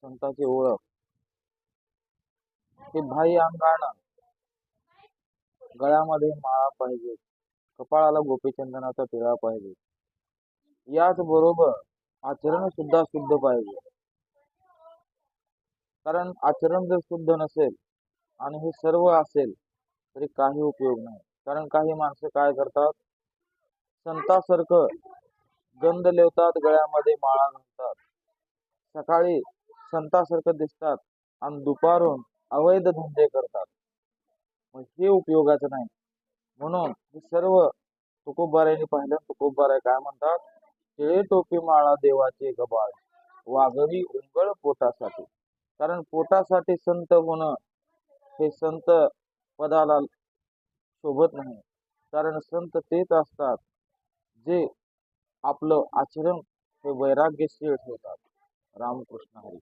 संतांची ओळख हे बाह्य अंगानं गळ्यामध्ये माळा पाहिजे, कपाळाला गोपीचंदनाचा टिळा पाहिजे, याच बरोबर आचरण सुद्धा शुद्ध पाहिजे. कारण आचरण जर शुद्ध नसेल आणि हे सर्व असेल तरी काही उपयोग नाही. कारण काही माणसं काय करतात, संतासारखं गंध लेवतात, गळ्यामध्ये माळा घालतात, सकाळी संतासारखं दिसतात आणि दुपारून अवैध धंदे करतात. मग हे उपयोगाचं नाही. म्हणून हे सर्व तुकोबारायांनी पाहिलं. तुकोबाराय काय म्हणतात, टिळे टोपी माळा देवाचे गबाळ, वागवी उंगळ पोटासाठी. कारण पोटासाठी संत होणं हे संत पदाला शोभत नाही. कारण संत तेच असतात जे आपलं आचरण हे वैराग्यशील ठेवतात. रामकृष्ण हरी.